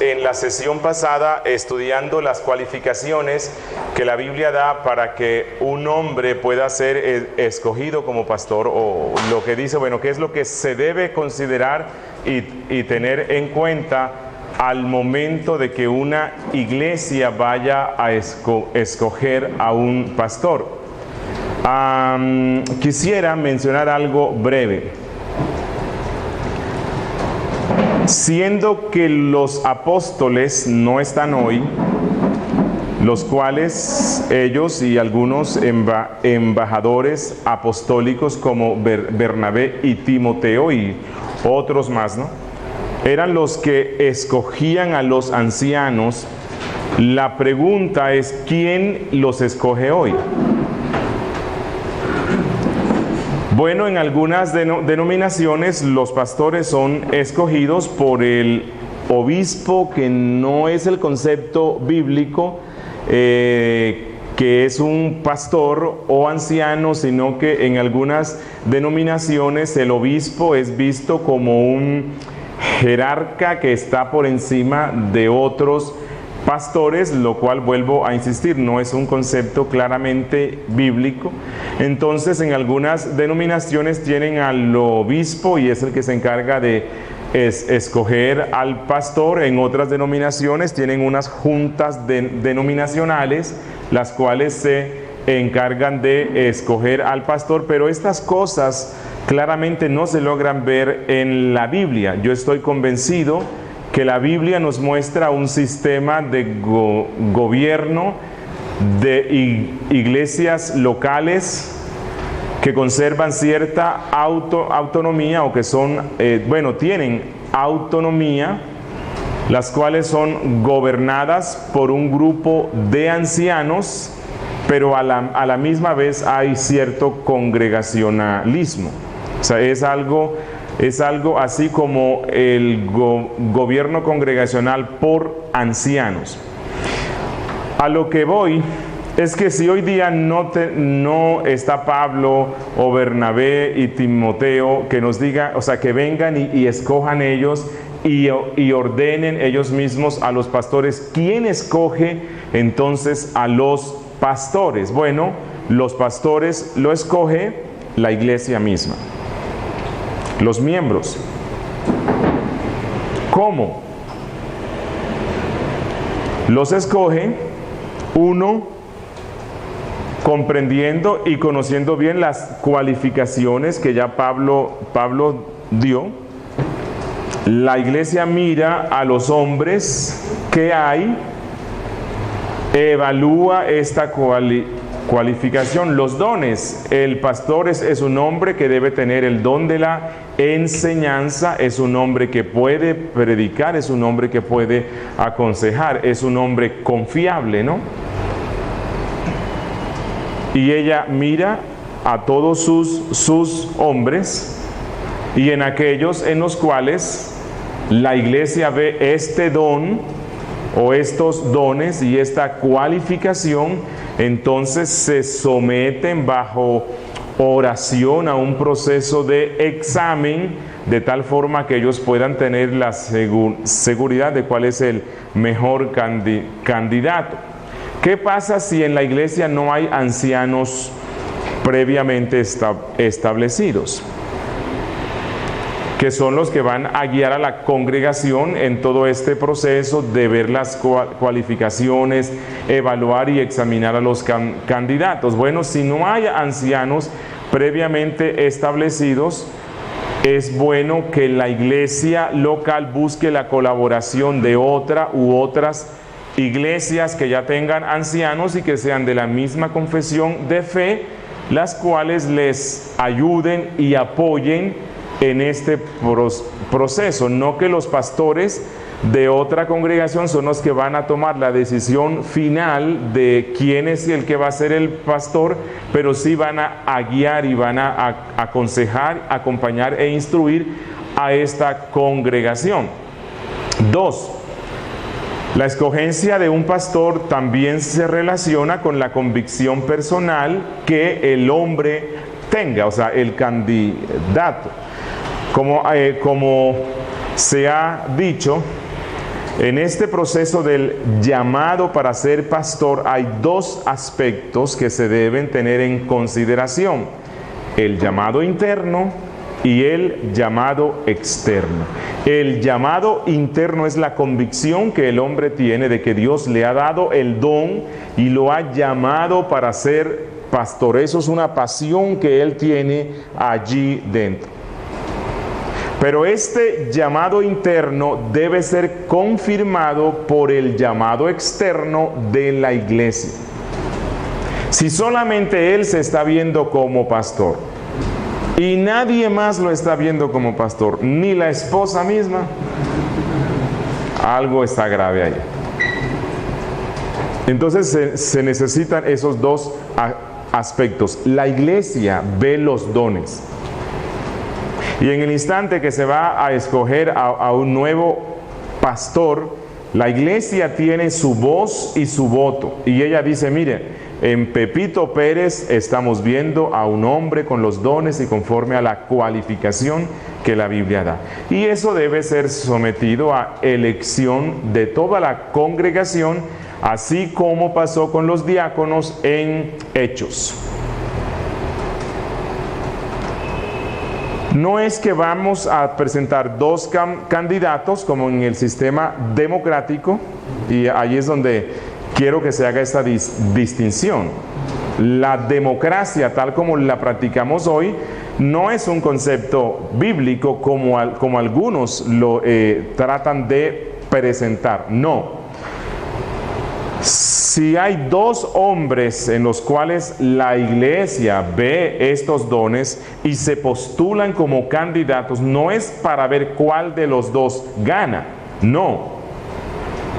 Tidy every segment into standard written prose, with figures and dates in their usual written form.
En la sesión pasada estudiando las cualificaciones que la Biblia da para que un hombre pueda ser escogido como pastor, o lo que dice, bueno, qué es lo que se debe considerar y tener en cuenta al momento de que una iglesia vaya a escoger a un pastor. Quisiera mencionar algo breve. Siendo que los apóstoles no están hoy, los cuales ellos y algunos embajadores apostólicos como Bernabé y Timoteo y otros más, ¿no?, eran los que escogían a los ancianos. La pregunta es, ¿quién los escoge hoy? Bueno, en algunas denominaciones los pastores son escogidos por el obispo, que no es el concepto bíblico, que es un pastor o anciano, sino que en algunas denominaciones el obispo es visto como un jerarca que está por encima de otros pastores, lo cual, vuelvo a insistir, no es un concepto claramente bíblico. Entonces, en algunas denominaciones tienen al obispo y es el que se encarga de escoger al pastor. En otras denominaciones tienen unas juntas denominacionales, las cuales se encargan de escoger al pastor, pero estas cosas claramente no se logran ver en la Biblia. Yo estoy convencido que la Biblia nos muestra un sistema de gobierno de iglesias locales que conservan cierta autonomía, o que son, tienen autonomía, las cuales son gobernadas por un grupo de ancianos, pero a la misma vez hay cierto congregacionalismo. O sea, es algo así como el gobierno congregacional por ancianos. A lo que voy es que si hoy día no está Pablo o Bernabé y Timoteo, que nos diga, o sea, que vengan y escojan ellos y ordenen ellos mismos a los pastores, ¿quién escoge entonces a los pastores? Bueno, los pastores lo escoge la iglesia misma, los miembros. ¿Cómo? Los escoge uno comprendiendo y conociendo bien las cualificaciones que ya Pablo dio. La iglesia mira a los hombres que hay, evalúa esta cualificación, los dones. El pastor es un hombre que debe tener el don de la enseñanza, es un hombre que puede predicar, es un hombre que puede aconsejar, es un hombre confiable, ¿no? Y ella mira a todos sus hombres, y en aquellos en los cuales la iglesia ve este don o estos dones y esta cualificación, entonces se someten bajo oración a un proceso de examen, de tal forma que ellos puedan tener la seguridad de cuál es el mejor candidato. ¿Qué pasa si en la iglesia no hay ancianos previamente establecidos, que son los que van a guiar a la congregación en todo este proceso de ver las cualificaciones, evaluar y examinar a los candidatos? Bueno, si no hay ancianos previamente establecidos, es bueno que la iglesia local busque la colaboración de otra u otras iglesias que ya tengan ancianos y que sean de la misma confesión de fe, las cuales les ayuden y apoyen en este proceso. No que los pastores de otra congregación son los que van a tomar la decisión final de quién es el que va a ser el pastor, pero sí van a guiar y van a aconsejar, acompañar e instruir a esta congregación. 2. La escogencia de un pastor también se relaciona con la convicción personal que el hombre tenga, o sea, el candidato. Como se ha dicho, En este proceso del llamado para ser pastor hay dos aspectos que se deben tener en consideración: el llamado interno y el llamado externo. El llamado interno es la convicción que el hombre tiene de que Dios le ha dado el don y lo ha llamado para ser pastor. Eso es una pasión que él tiene allí dentro. Pero este llamado interno debe ser confirmado por el llamado externo de la iglesia. Si solamente él se está viendo como pastor y nadie más lo está viendo como pastor, ni la esposa misma, algo está grave ahí. Entonces se necesitan esos dos aspectos. La iglesia ve los dones. Y en el instante que se va a escoger a un nuevo pastor, la iglesia tiene su voz y su voto. Y ella dice, mire, en Pepito Pérez estamos viendo a un hombre con los dones y conforme a la cualificación que la Biblia da. Y eso debe ser sometido a elección de toda la congregación, así como pasó con los diáconos en Hechos. No es que vamos a presentar dos candidatos como en el sistema democrático, y ahí es donde quiero que se haga esta distinción. La democracia, tal como la practicamos hoy, no es un concepto bíblico como algunos lo tratan de presentar. No. Si hay dos hombres en los cuales la iglesia ve estos dones y se postulan como candidatos, no es para ver cuál de los dos gana, no.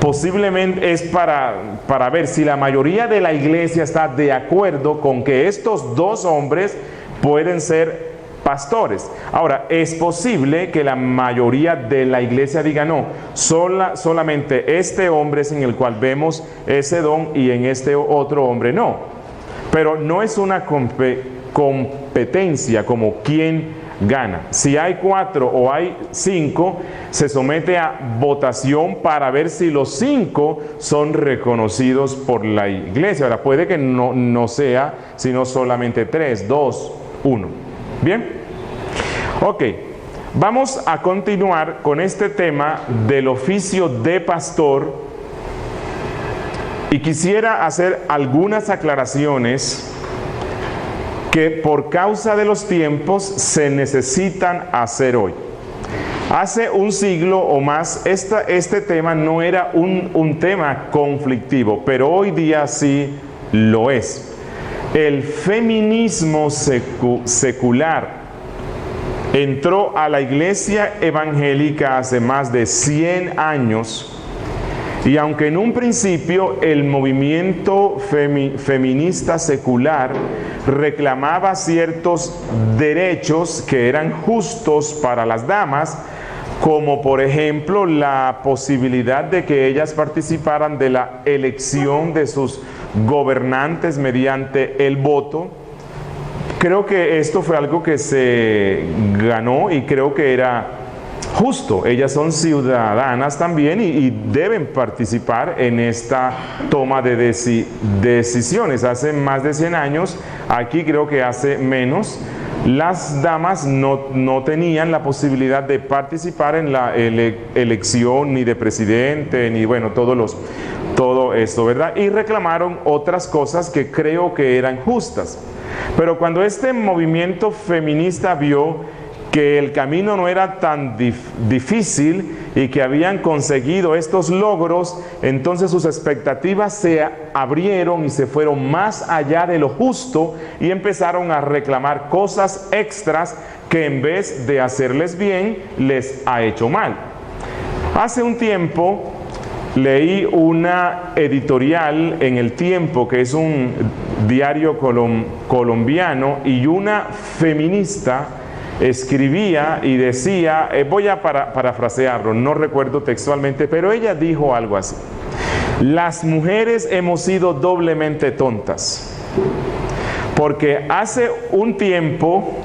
Posiblemente es para ver si la mayoría de la iglesia está de acuerdo con que estos dos hombres pueden ser pastores. Ahora, es posible que la mayoría de la iglesia diga no, solamente este hombre es en el cual vemos ese don y en este otro hombre no. Pero no es una competencia como quién gana. Si hay 4 o hay 5, se somete a votación para ver si los 5 son reconocidos por la iglesia. Ahora, puede que no sea, sino solamente 3, 2, 1. ¿Bien? Ok, vamos a continuar con este tema del oficio de pastor y quisiera hacer algunas aclaraciones que por causa de los tiempos se necesitan hacer hoy. Hace un siglo o más este tema no era un tema conflictivo, pero hoy día sí lo es. El feminismo secular entró a la iglesia evangélica hace más de 100 años y aunque en un principio el movimiento feminista secular reclamaba ciertos derechos que eran justos para las damas, como por ejemplo la posibilidad de que ellas participaran de la elección de sus gobernantes mediante el voto, creo que esto fue algo que se ganó y creo que era justo. Ellas son ciudadanas también y deben participar en esta toma de decisiones. Hace más de 100 años, aquí creo que hace menos, las damas no tenían la posibilidad de participar en la elección ni de presidente, ni bueno, todo esto, ¿verdad? Y reclamaron otras cosas que creo que eran justas. Pero cuando este movimiento feminista vio que el camino no era tan difícil y que habían conseguido estos logros, entonces sus expectativas se abrieron y se fueron más allá de lo justo y empezaron a reclamar cosas extras que en vez de hacerles bien, les ha hecho mal. Hace un tiempo leí una editorial en El Tiempo, que es un diario colombiano, y una feminista escribía y decía, voy a parafrasearlo, no recuerdo textualmente, pero ella dijo algo así: las mujeres hemos sido doblemente tontas, porque hace un tiempo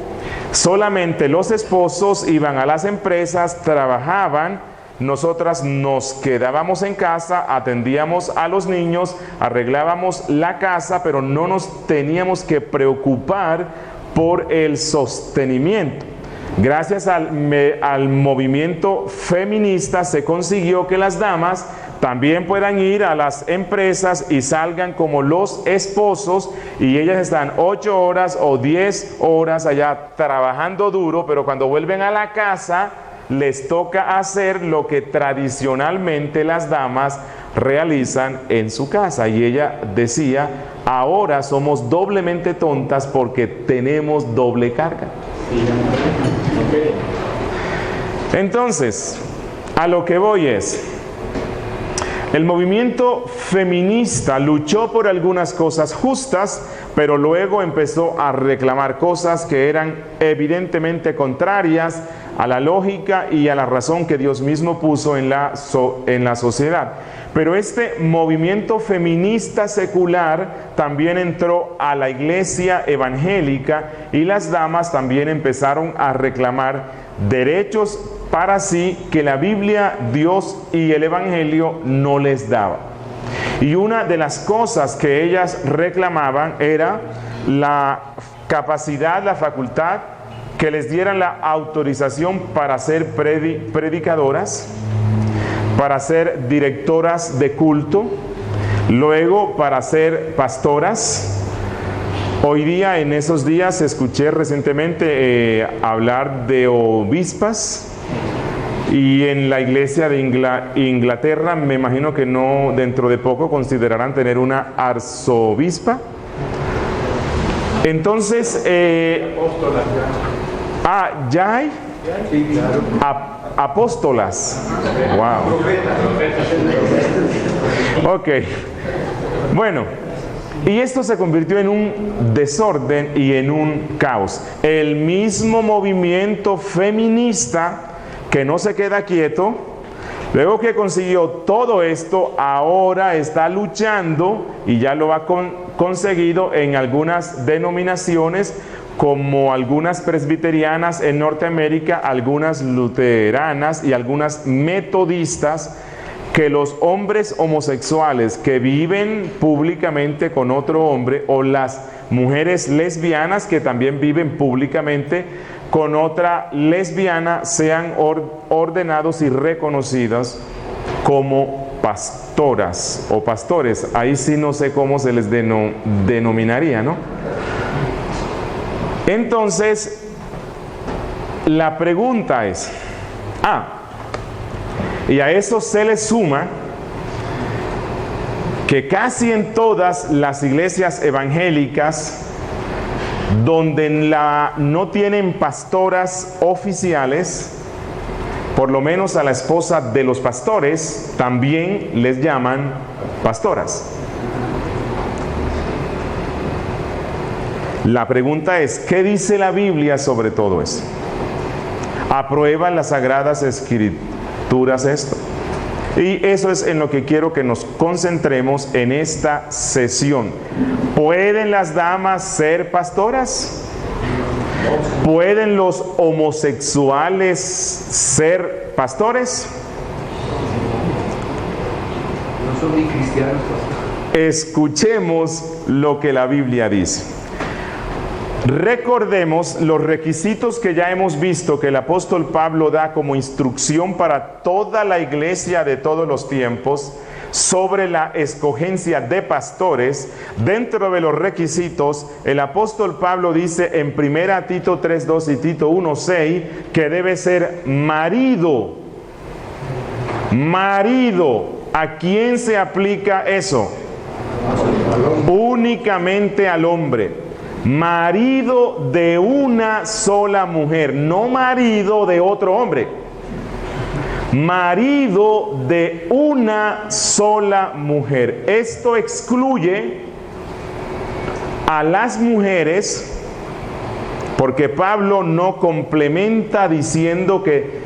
solamente los esposos iban a las empresas, trabajaban nosotras nos quedábamos en casa, atendíamos a los niños, arreglábamos la casa, pero no nos teníamos que preocupar por el sostenimiento. Gracias al movimiento feminista se consiguió que las damas también puedan ir a las empresas y salgan como los esposos, y ellas están 8 horas o 10 horas allá trabajando duro, pero cuando vuelven a la casa les toca hacer lo que tradicionalmente las damas realizan en su casa. Y ella decía, ahora somos doblemente tontas porque tenemos doble carga. Entonces, a lo que voy es, el movimiento feminista luchó por algunas cosas justas, pero luego empezó a reclamar cosas que eran evidentemente contrarias a la lógica y a la razón que Dios mismo puso en la sociedad. Pero este movimiento feminista secular también entró a la iglesia evangélica, y las damas también empezaron a reclamar derechos para sí que la Biblia, Dios y el Evangelio no les daba. Y una de las cosas que ellas reclamaban era la capacidad, la facultad, que les dieran la autorización para ser predicadoras, para ser directoras de culto, luego para ser pastoras. Hoy día, en esos días, escuché recientemente hablar de obispas, y en la iglesia de Inglaterra, me imagino que no, dentro de poco considerarán tener una arzobispa. Entonces, ya hay apóstolas. Wow. Ok. Bueno, y esto se convirtió en un desorden y en un caos. El mismo movimiento feminista, que no se queda quieto, luego que consiguió todo esto, ahora está luchando, y ya lo ha conseguido en algunas denominaciones, como algunas presbiterianas en Norteamérica, algunas luteranas y algunas metodistas, que los hombres homosexuales que viven públicamente con otro hombre, o las mujeres lesbianas que también viven públicamente con otra lesbiana, sean ordenados y reconocidas como pastoras o pastores. Ahí sí no sé cómo se les denominaría, ¿no? Entonces, la pregunta es, y a eso se le suma que casi en todas las iglesias evangélicas, donde no tienen pastoras oficiales, por lo menos a la esposa de los pastores también les llaman pastoras. La pregunta es, ¿qué dice la Biblia sobre todo eso? ¿Aprueban las Sagradas Escrituras esto? Y eso es en lo que quiero que nos concentremos en esta sesión. ¿Pueden las damas ser pastoras? ¿Pueden los homosexuales ser pastores? No son ni cristianos. Escuchemos lo que la Biblia dice. Recordemos los requisitos que ya hemos visto que el apóstol Pablo da como instrucción para toda la iglesia de todos los tiempos sobre la escogencia de pastores. Dentro de los requisitos, el apóstol Pablo dice en 1 Tito 3:2 y Tito 1:6 que debe ser marido. Marido. ¿A quién se aplica eso? Únicamente al hombre. Marido de una sola mujer, no marido de otro hombre. Marido de una sola mujer. Esto excluye a las mujeres, porque Pablo no complementa diciendo que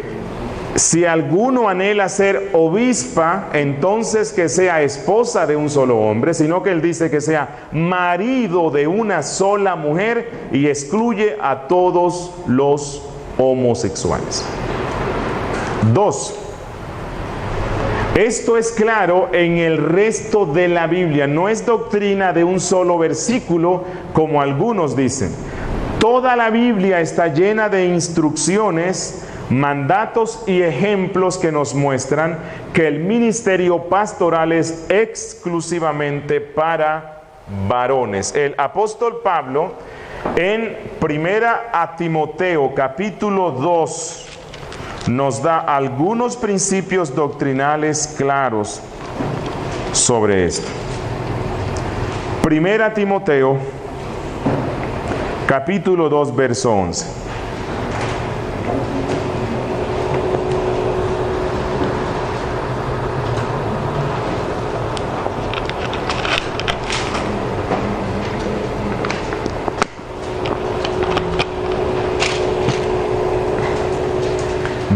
si alguno anhela ser obispa, entonces que sea esposa de un solo hombre, sino que él dice que sea marido de una sola mujer, y excluye a todos los homosexuales. 2. Esto es claro en el resto de la Biblia. No es doctrina de un solo versículo, como algunos dicen. Toda la Biblia está llena de instrucciones, mandatos y ejemplos que nos muestran que el ministerio pastoral es exclusivamente para varones. El apóstol Pablo, en primera a Timoteo capítulo 2, nos da algunos principios doctrinales claros sobre esto. Primera Timoteo capítulo 2, verso 11.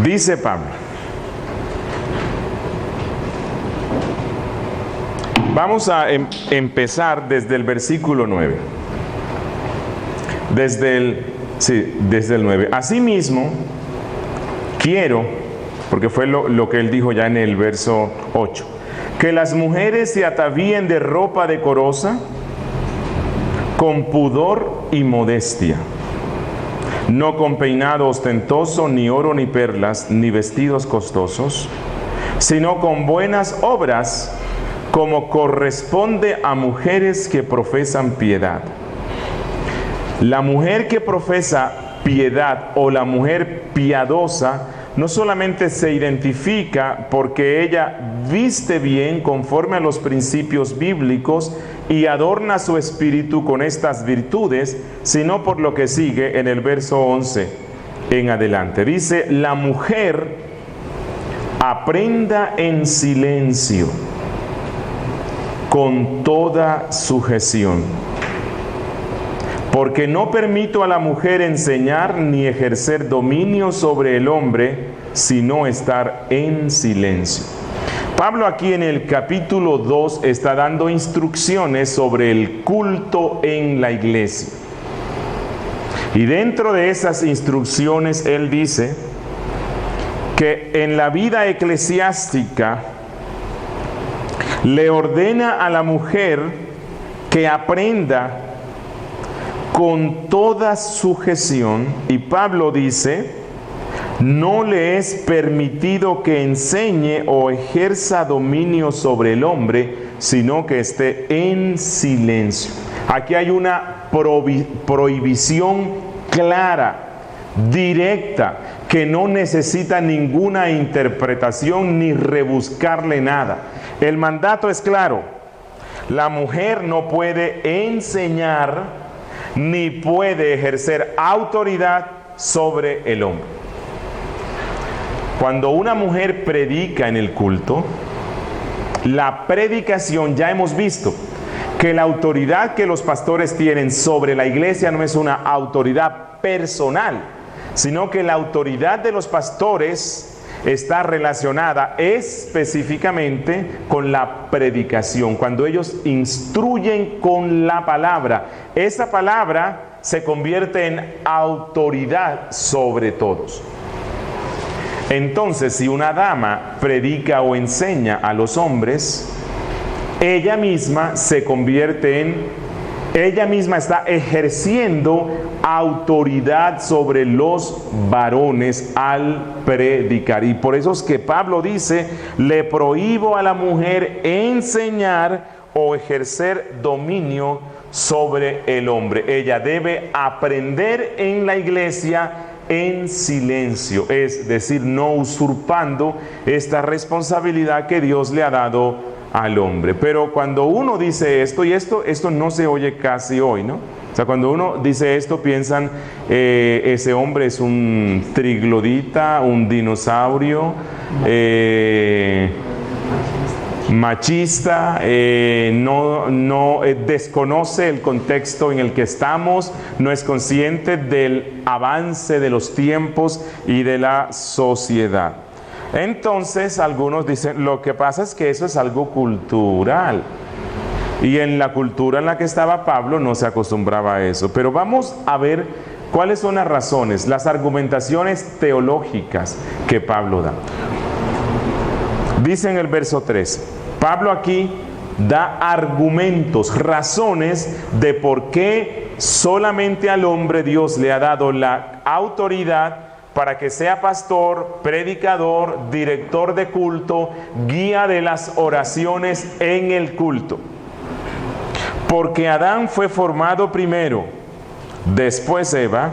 Dice Pablo, vamos a empezar desde el versículo 9. Desde el 9. Asimismo, quiero, porque fue lo que él dijo ya en el verso 8, que las mujeres se atavíen de ropa decorosa, con pudor y modestia, no con peinado ostentoso, ni oro, ni perlas, ni vestidos costosos, sino con buenas obras, como corresponde a mujeres que profesan piedad. La mujer que profesa piedad o la mujer piadosa no solamente se identifica porque ella viste bien conforme a los principios bíblicos y adorna su espíritu con estas virtudes, sino por lo que sigue en el verso 11 en adelante. Dice, la mujer aprenda en silencio, con toda sujeción, porque no permito a la mujer enseñar ni ejercer dominio sobre el hombre, sino estar en silencio. Pablo aquí en el capítulo 2 está dando instrucciones sobre el culto en la iglesia. Y dentro de esas instrucciones él dice que en la vida eclesiástica le ordena a la mujer que aprenda con toda sujeción, y Pablo dice, no le es permitido que enseñe o ejerza dominio sobre el hombre, sino que esté en silencio. Aquí hay una prohibición clara, directa, que no necesita ninguna interpretación ni rebuscarle nada. El mandato es claro: la mujer no puede enseñar ni puede ejercer autoridad sobre el hombre. Cuando una mujer predica en el culto, la predicación, ya hemos visto que la autoridad que los pastores tienen sobre la iglesia no es una autoridad personal, sino que la autoridad de los pastores está relacionada específicamente con la predicación. Cuando ellos instruyen con la palabra, esa palabra se convierte en autoridad sobre todos. Entonces, si una dama predica o enseña a los hombres, ella misma se convierte ella misma está ejerciendo autoridad sobre los varones al predicar. Y por eso es que Pablo dice, le prohíbo a la mujer enseñar o ejercer dominio sobre el hombre. Ella debe aprender en la iglesia en silencio, es decir, no usurpando esta responsabilidad que Dios le ha dado al hombre. Pero cuando uno dice esto, y esto no se oye casi hoy, ¿no? O sea, cuando uno dice esto, piensan, ese hombre es un triglodita, un dinosaurio, machista, desconoce el contexto en el que estamos, no es consciente del avance de los tiempos y de la sociedad. Entonces algunos dicen, lo que pasa es que eso es algo cultural, y en la cultura en la que estaba Pablo no se acostumbraba a eso. Pero vamos a ver cuáles son las razones, las argumentaciones teológicas que Pablo da. Dice en el verso 3, Pablo aquí da argumentos, razones de por qué solamente al hombre Dios le ha dado la autoridad para que sea pastor, predicador, director de culto, guía de las oraciones en el culto. Porque Adán fue formado primero, después Eva,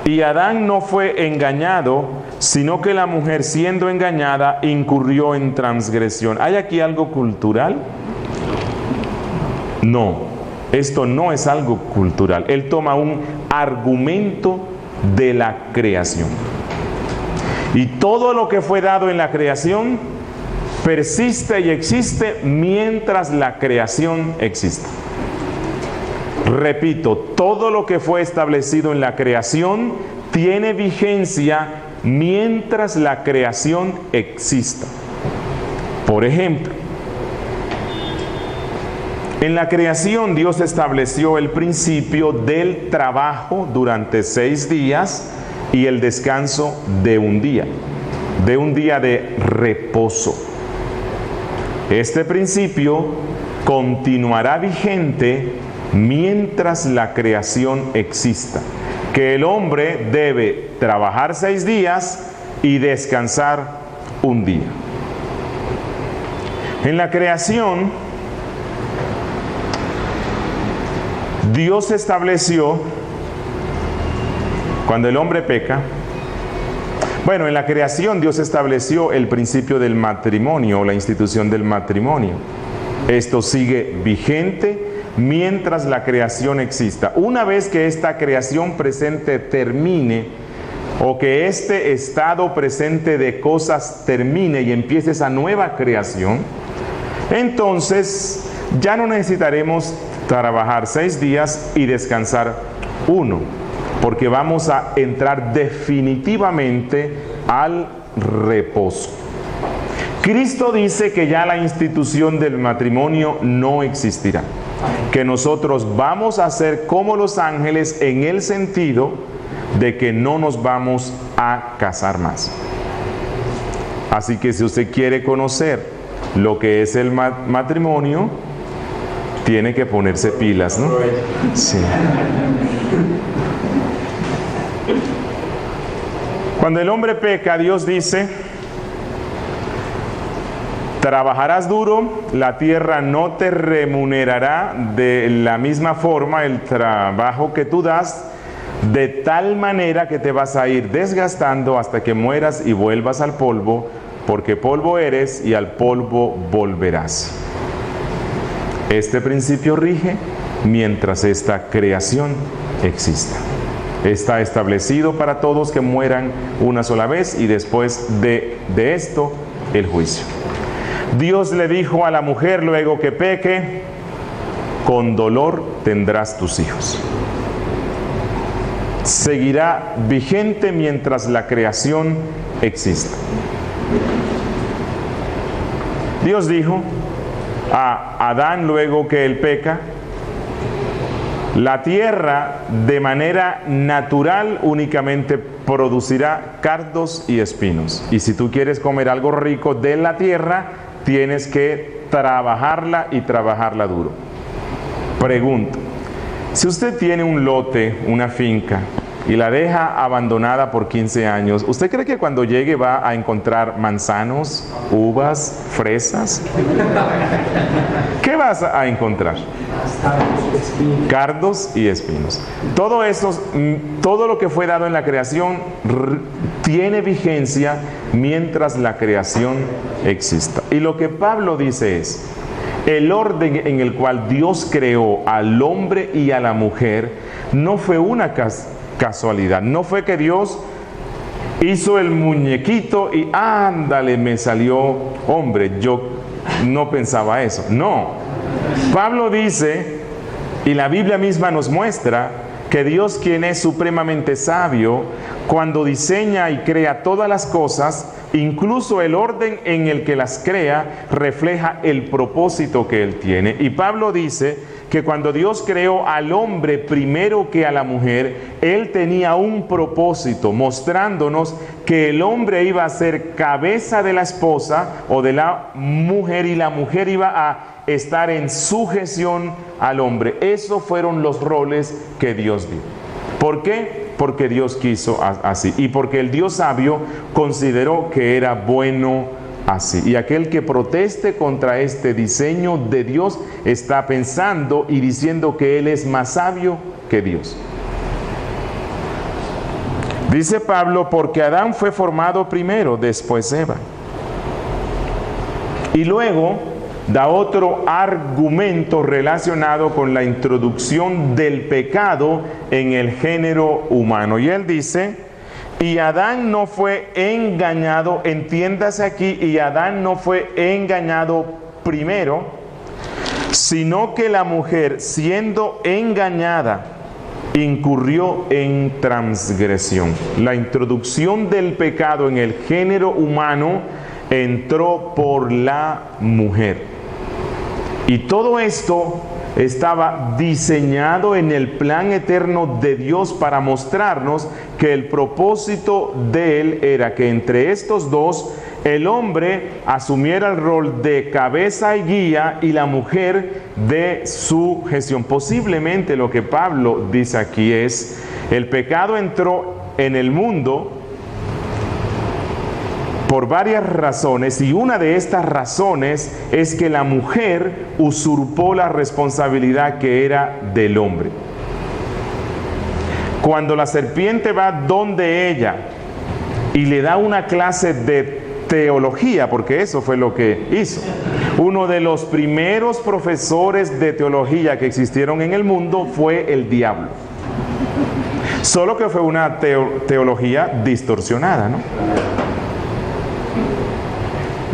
y Adán no fue engañado, sino que la mujer, siendo engañada, incurrió en transgresión. ¿Hay aquí algo cultural? No, esto no es algo cultural. Él toma un argumento de la creación. Y todo lo que fue dado en la creación persiste y existe mientras la creación existe. Repito, todo lo que fue establecido en la creación tiene vigencia mientras la creación exista. Por ejemplo, en la creación Dios estableció el principio del trabajo durante 6 días y el descanso de un día de reposo. Este principio continuará vigente mientras la creación exista, que el hombre debe trabajar 6 días y descansar un día. En la creación, Dios estableció, cuando el hombre peca, en la creación Dios estableció el principio del matrimonio, la institución del matrimonio. Esto sigue vigente mientras la creación exista. Una vez que esta creación presente termine, o que este estado presente de cosas termine y empiece esa nueva creación, entonces ya no necesitaremos trabajar 6 días y descansar 1, porque vamos a entrar definitivamente al reposo. Cristo dice que ya la institución del matrimonio no existirá, que nosotros vamos a ser como los ángeles en el sentido de que no nos vamos a casar más. Así que si usted quiere conocer lo que es el matrimonio, tiene que ponerse pilas, ¿no? Sí. Cuando el hombre peca, Dios dice: trabajarás duro, la tierra no te remunerará de la misma forma el trabajo que tú das, de tal manera que te vas a ir desgastando hasta que mueras y vuelvas al polvo, porque polvo eres y al polvo volverás. Este principio rige mientras esta creación exista. Está establecido para todos que mueran una sola vez y después de esto el juicio. Dios le dijo a la mujer luego que peque: con dolor tendrás tus hijos. Seguirá vigente mientras la creación exista. Dios dijo a Adán luego que él peca: la tierra de manera natural únicamente producirá cardos y espinos. Y si tú quieres comer algo rico de la tierra, tienes que trabajarla y trabajarla duro. Pregunto, si usted tiene un lote, una finca, y la deja abandonada por 15 años, ¿usted cree que cuando llegue va a encontrar manzanos, uvas, fresas? ¿Qué vas a encontrar? Cardos y espinos. Todo eso, todo lo que fue dado en la creación tiene vigencia mientras la creación exista. Y lo que Pablo dice es: el orden en el cual Dios creó al hombre y a la mujer no fue una casualidad. No fue que Dios hizo el muñequito y ándale, me salió hombre. Yo no pensaba eso. No. Pablo dice, y la Biblia misma nos muestra, que Dios, quien es supremamente sabio, cuando diseña y crea todas las cosas, Incluso el orden en el que las crea refleja el propósito que Él tiene. Y Pablo dice que cuando Dios creó al hombre primero que a la mujer, Él tenía un propósito, mostrándonos que el hombre iba a ser cabeza de la esposa o de la mujer, y la mujer iba a estar en sujeción al hombre. Esos fueron los roles que Dios dio. ¿Por qué? Porque Dios quiso así, y porque el Dios sabio consideró que era bueno así. Y aquel que proteste contra este diseño de Dios está pensando y diciendo que Él es más sabio que Dios. Dice Pablo, porque Adán fue formado primero, después Eva. Y luego da otro argumento relacionado con la introducción del pecado en el género humano. Y él dice, y Adán no fue engañado, entiéndase aquí, y Adán no fue engañado primero, sino que la mujer, siendo engañada, incurrió en transgresión. La introducción del pecado en el género humano entró por la mujer. Y todo esto estaba diseñado en el plan eterno de Dios para mostrarnos que el propósito de Él era que entre estos dos el hombre asumiera el rol de cabeza y guía y la mujer de sujeción. Posiblemente lo que Pablo dice aquí es, el pecado entró en el mundo por varias razones, y una de estas razones es que la mujer usurpó la responsabilidad que era del hombre. Cuando la serpiente va donde ella y le da una clase de teología, porque eso fue lo que hizo. Uno de los primeros profesores de teología que existieron en el mundo fue el diablo. Solo que fue una teología distorsionada, ¿no?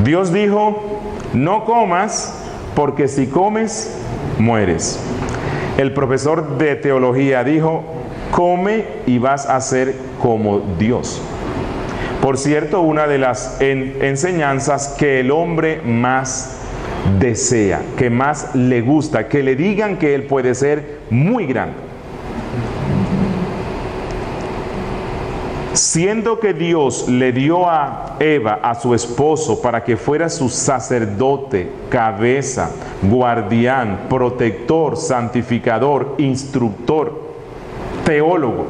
Dios dijo, no comas, porque si comes, mueres. El profesor de teología dijo, come y vas a ser como Dios. Por cierto, una de las enseñanzas que el hombre más desea, que más le gusta, que le digan que él puede ser muy grande. Siendo que Dios le dio a Eva, a su esposo, para que fuera su sacerdote, cabeza, guardián, protector, santificador, instructor, teólogo.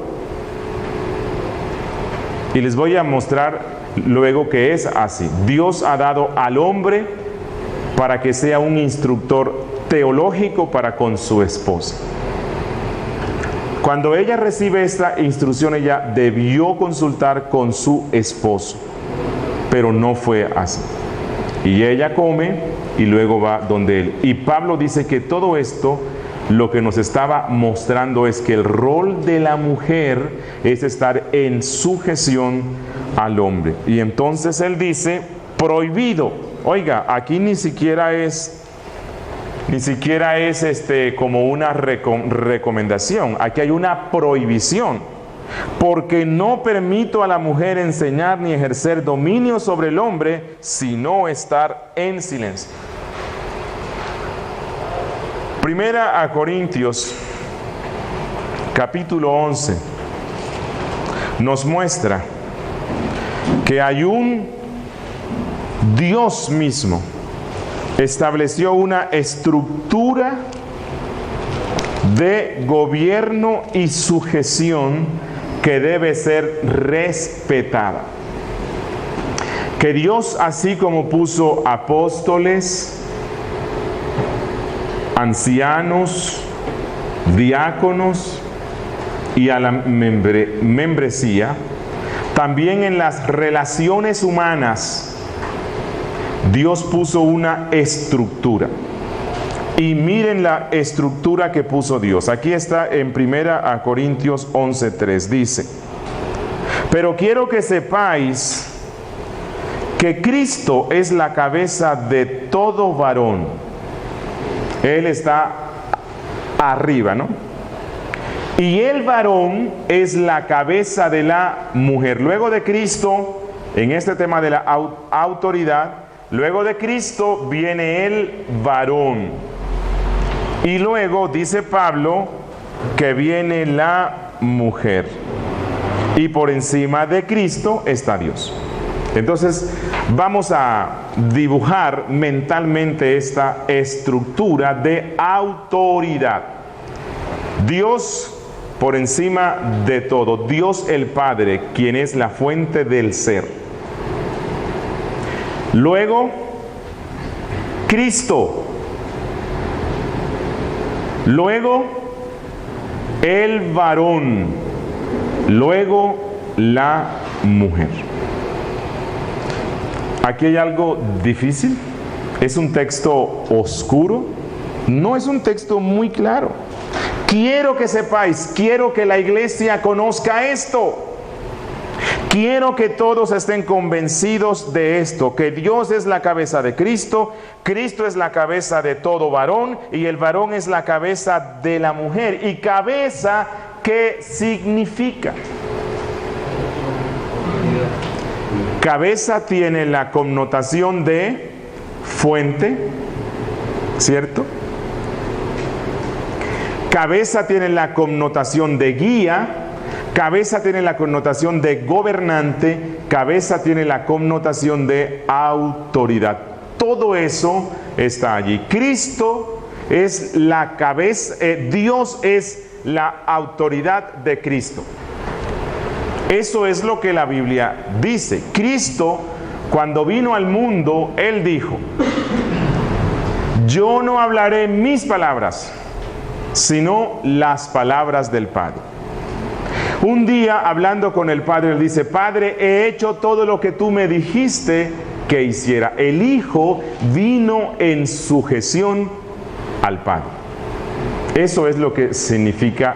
Y les voy a mostrar luego que es así. Dios ha dado al hombre para que sea un instructor teológico para con su esposa. Cuando ella recibe esta instrucción, ella debió consultar con su esposo, pero no fue así. Y ella come y luego va donde él. Y Pablo dice que todo esto lo que nos estaba mostrando es que el rol de la mujer es estar en sujeción al hombre. Y entonces él dice, prohibido. Oiga, aquí ni siquiera es como una recomendación. Aquí hay una prohibición. Porque no permito a la mujer enseñar ni ejercer dominio sobre el hombre, sino estar en silencio. Primera a Corintios, capítulo 11, nos muestra que hay un Dios mismo estableció una estructura de gobierno y sujeción que debe ser respetada. Que Dios, así como puso apóstoles, ancianos, diáconos y a la membresía, también en las relaciones humanas Dios puso una estructura. Y miren la estructura que puso Dios. Aquí está en 1 Corintios 11:3. Dice, pero quiero que sepáis que Cristo es la cabeza de todo varón. Él está arriba, ¿no? Y el varón es la cabeza de la mujer. Luego de Cristo en este tema de la autoridad, luego de Cristo viene el varón. Y luego dice Pablo que viene la mujer. Y por encima de Cristo está Dios. Entonces vamos a dibujar mentalmente esta estructura de autoridad. Dios por encima de todo. Dios el Padre, quien es la fuente del ser. Luego, Cristo. Luego, el varón. Luego, la mujer. Aquí hay algo difícil. Es un texto oscuro. No es un texto muy claro. Quiero que sepáis, quiero que la iglesia conozca esto. Quiero que todos estén convencidos de esto, que Dios es la cabeza de Cristo, Cristo es la cabeza de todo varón y el varón es la cabeza de la mujer. ¿Y cabeza qué significa? Cabeza tiene la connotación de fuente, ¿cierto? Cabeza tiene la connotación de guía, cabeza tiene la connotación de gobernante, cabeza tiene la connotación de autoridad. Todo eso está allí. Cristo es la cabeza, Dios es la autoridad de Cristo. Eso es lo que la Biblia dice. Cristo, cuando vino al mundo, Él dijo: yo no hablaré mis palabras, sino las palabras del Padre. Un día, hablando con el Padre, Él dice: Padre, he hecho todo lo que tú me dijiste que hiciera. El Hijo vino en sujeción al Padre. Eso es lo que significa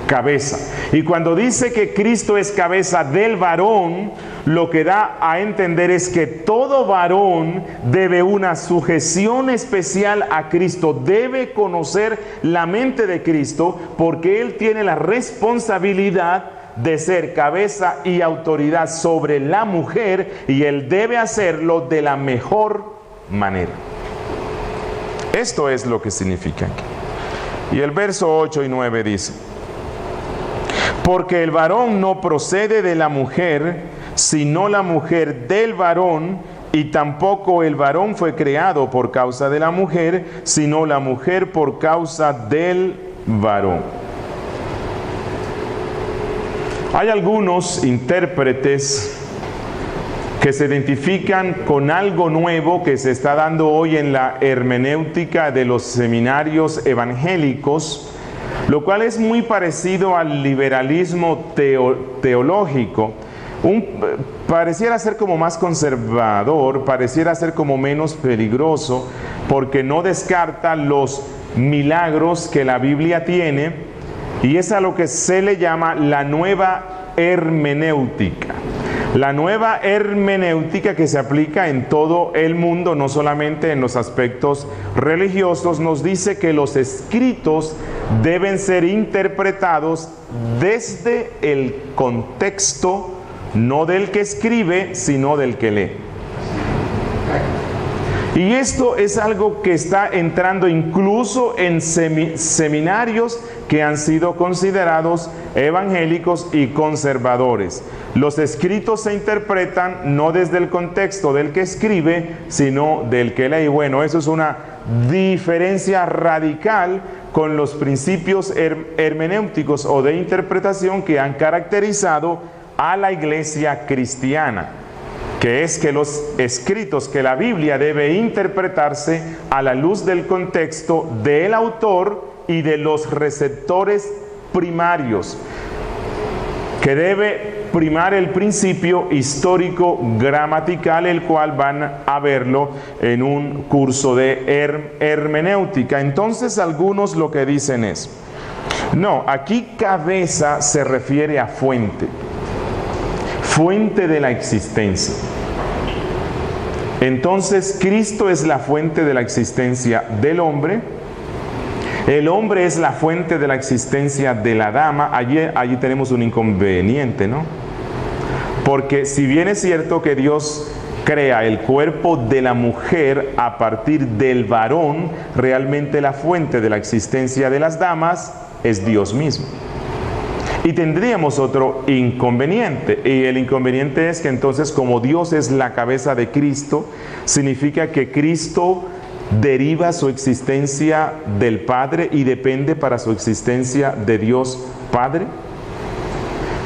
cabeza. Y cuando dice que Cristo es cabeza del varón, lo que da a entender es que todo varón debe una sujeción especial a Cristo, debe conocer la mente de Cristo, porque Él tiene la responsabilidad de ser cabeza y autoridad sobre la mujer, y Él debe hacerlo de la mejor manera. Esto es lo que significa aquí. Y el verso 8 y 9 dice: porque el varón no procede de la mujer, sino la mujer del varón, y tampoco el varón fue creado por causa de la mujer, sino la mujer por causa del varón. Hay algunos intérpretes que se identifican con algo nuevo que se está dando hoy en la hermenéutica de los seminarios evangélicos, lo cual es muy parecido al liberalismo teológico. Pareciera ser como más conservador, pareciera ser como menos peligroso, porque no descarta los milagros que la Biblia tiene, y es a lo que se le llama la nueva hermenéutica. La nueva hermenéutica, que se aplica en todo el mundo, no solamente en los aspectos religiosos, nos dice que los escritos deben ser interpretados desde el contexto, no del que escribe, sino del que lee. Y esto es algo que está entrando incluso en seminarios que han sido considerados evangélicos y conservadores. Los escritos se interpretan no desde el contexto del que escribe, sino del que lee. Bueno, eso es una diferencia radical con los principios hermenéuticos o de interpretación que han caracterizado a la iglesia cristiana, que es que los escritos, que la Biblia debe interpretarse a la luz del contexto del autor y de los receptores primarios, que debe primar el principio histórico gramatical, el cual van a verlo en un curso de hermenéutica. Entonces algunos lo que dicen es: no, aquí cabeza se refiere a fuente, fuente de la existencia. Entonces Cristo es la fuente de la existencia del hombre, el hombre es la fuente de la existencia de la dama. Allí tenemos un inconveniente, ¿no? Porque si bien es cierto que Dios crea el cuerpo de la mujer a partir del varón, realmente la fuente de la existencia de las damas es Dios mismo. Y tendríamos otro inconveniente, y el inconveniente es que entonces, como Dios es la cabeza de Cristo, significa que Cristo deriva su existencia del Padre y depende para su existencia de Dios Padre.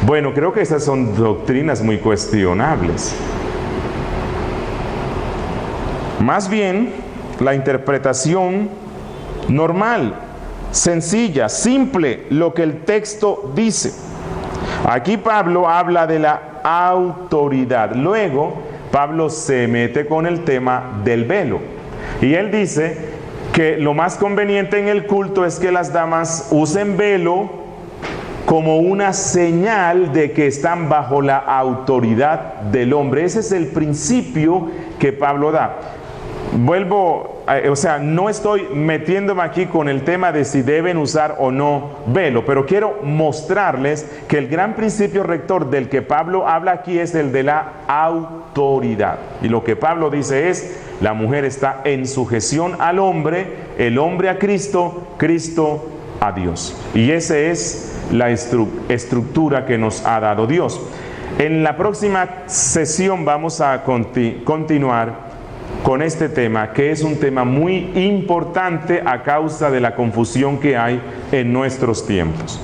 Bueno, creo que esas son doctrinas muy cuestionables. Más bien, la interpretación normal, sencilla, simple, lo que el texto dice. Aquí Pablo habla de la autoridad. Luego, Pablo se mete con el tema del velo. Y él dice que lo más conveniente en el culto es que las damas usen velo como una señal de que están bajo la autoridad del hombre. Ese es el principio que Pablo da. No estoy metiéndome aquí con el tema de si deben usar o no velo, pero quiero mostrarles que el gran principio rector del que Pablo habla aquí es el de la autoridad. Y lo que Pablo dice es, la mujer está en sujeción al hombre, el hombre a Cristo, Cristo a Dios. Y esa es la estructura que nos ha dado Dios. En la próxima sesión vamos a continuar con este tema, que es un tema muy importante a causa de la confusión que hay en nuestros tiempos.